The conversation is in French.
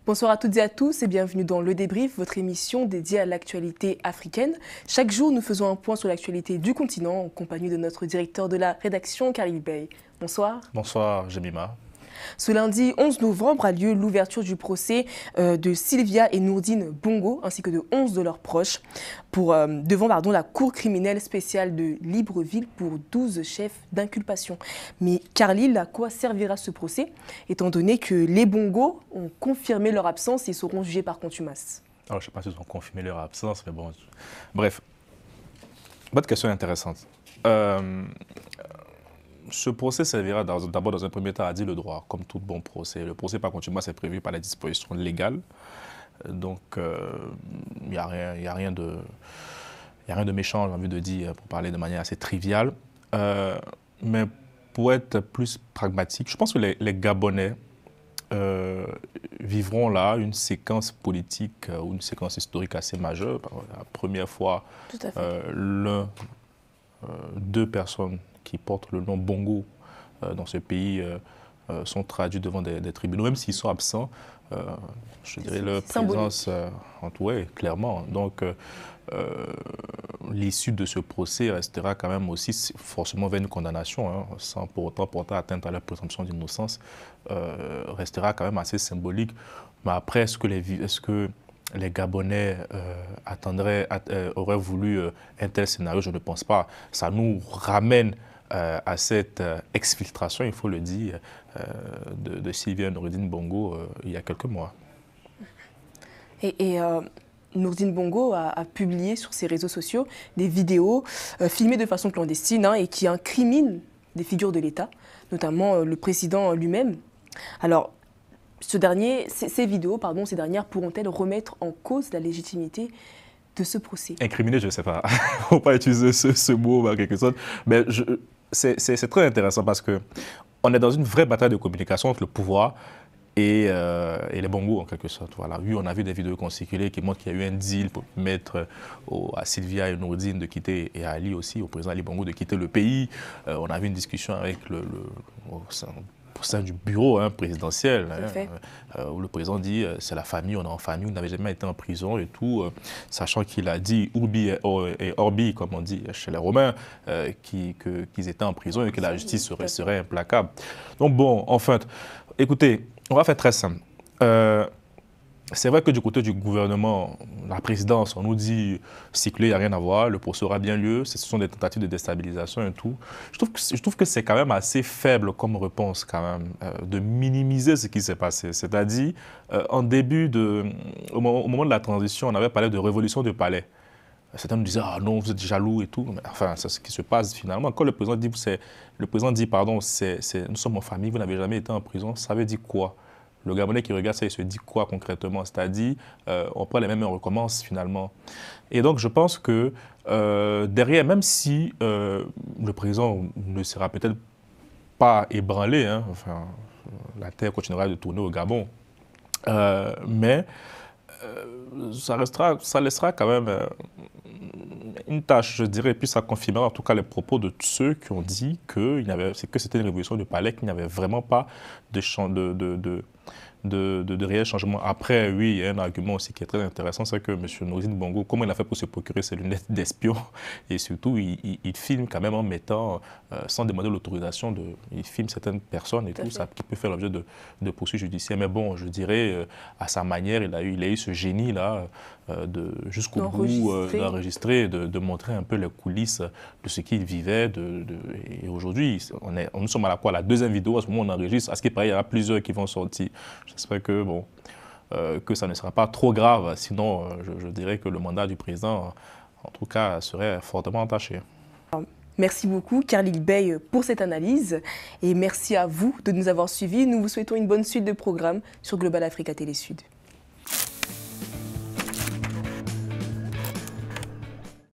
Bonsoir à toutes et à tous et bienvenue dans Le Débrief, votre émission dédiée à l'actualité africaine. Chaque jour, nous faisons un point sur l'actualité du continent en compagnie de notre directeur de la rédaction, Khalil Bey. Bonsoir. Bonsoir, Jemima. Ce lundi 11 novembre a lieu l'ouverture du procès de Sylvia et Nourdine Bongo ainsi que de 11 de leurs proches devant la Cour criminelle spéciale de Libreville pour 12 chefs d'inculpation. Mais Khalil, à quoi servira ce procès étant donné que les Bongo ont confirmé leur absence et seront jugés par contumace? Alors, je ne sais pas s'ils ont confirmé leur absence, mais bon. Bref, votre question est intéressante. Ce procès servira d'abord dans un premier temps à dire le droit, comme tout bon procès. Le procès par contumace est prévu par les dispositions légales. Donc, il n'y a rien de méchant, j'ai envie de dire, pour parler de manière assez triviale. Mais pour être plus pragmatique, je pense que les Gabonais vivront là une séquence politique ou une séquence historique assez majeure. La première fois, deux personnes qui portent le nom Bongo dans ce pays sont traduits devant des tribunaux, même s'ils sont absents, je dirais leur présence entourée, clairement. Donc, l'issue de ce procès restera quand même aussi forcément vers une condamnation, hein, sans pour autant porter atteinte à la présomption d'innocence, restera quand même assez symbolique. Mais après, est-ce que les Gabonais auraient voulu un tel scénario? Je ne pense pas. Ça nous ramène à cette exfiltration, il faut le dire, de Sylvia et Nourdine Bongo il y a quelques mois. Nourdine Bongo a publié sur ses réseaux sociaux des vidéos filmées de façon clandestine et qui incriminent des figures de l'État, notamment le président lui-même. Alors, ces dernières pourront-elles remettre en cause la légitimité de ce procès? Incriminé, je ne sais pas. Il ne faut pas utiliser ce mot en quelque sorte. Mais c'est très intéressant parce qu'on est dans une vraie bataille de communication entre le pouvoir et les Bongo en quelque sorte. Voilà. Oui, on a vu des vidéos circulent qui montrent qu'il y a eu un deal pour permettre à Sylvia et Nourdine de quitter, et à Ali aussi, au président Ali Bongo, de quitter le pays. On a vu une discussion avec au sein du bureau présidentiel, où le président dit c'est la famille, on est en famille, on n'avait jamais été en prison et tout, sachant qu'il a dit urbi et orbi, comme on dit chez les Romains, qu'ils étaient en prison et que la justice serait implacable. Donc bon, enfin, écoutez, on va faire très simple. C'est vrai que du côté du gouvernement, la présidence, on nous dit cycler, il n'y a rien à voir, le procès aura bien lieu, ce sont des tentatives de déstabilisation et tout. Je trouve que c'est quand même assez faible comme réponse quand même, de minimiser ce qui s'est passé. C'est-à-dire, au moment de la transition, on avait parlé de révolution de palais. Certains nous disaient « Ah non, vous êtes jaloux et tout ». Mais enfin, c'est ce qui se passe finalement. Quand le président dit « Nous sommes en famille, vous n'avez jamais été en prison », ça veut dire quoi? Le Gabonais qui regarde ça, il se dit quoi concrètement? C'est-à-dire, on prend les mêmes et on recommence finalement. Et donc, je pense que derrière, même si le président ne sera peut-être pas ébranlé, hein, enfin, la terre continuera de tourner au Gabon, mais ça laissera quand même une tâche, je dirais, et puis ça confirmera en tout cas les propos de ceux qui ont dit que c'était une révolution de palais, qu'il n'y avait vraiment pas de réel changement. Après, oui, il y a un argument aussi qui est très intéressant, c'est que M. Nourdine Bongo, comment il a fait pour se procurer ses lunettes d'espion? Et surtout, il filme quand même en mettant, sans demander l'autorisation, il filme certaines personnes et tout ça, qui peut faire l'objet de poursuites judiciaires. Mais bon, je dirais, à sa manière, il a eu ce génie-là, jusqu'au bout, d'enregistrer, de montrer un peu les coulisses de ce qu'il vivait. Et aujourd'hui, nous sommes à la deuxième vidéo, à ce moment où on enregistre. À ce qui paraît, il y en a plusieurs qui vont sortir. J'espère que ça ne sera pas trop grave, sinon je dirais que le mandat du président, en tout cas, serait fortement entaché. Merci beaucoup, Khalil Bey, pour cette analyse et merci à vous de nous avoir suivis. Nous vous souhaitons une bonne suite de programmes sur Global Africa Télé Sud.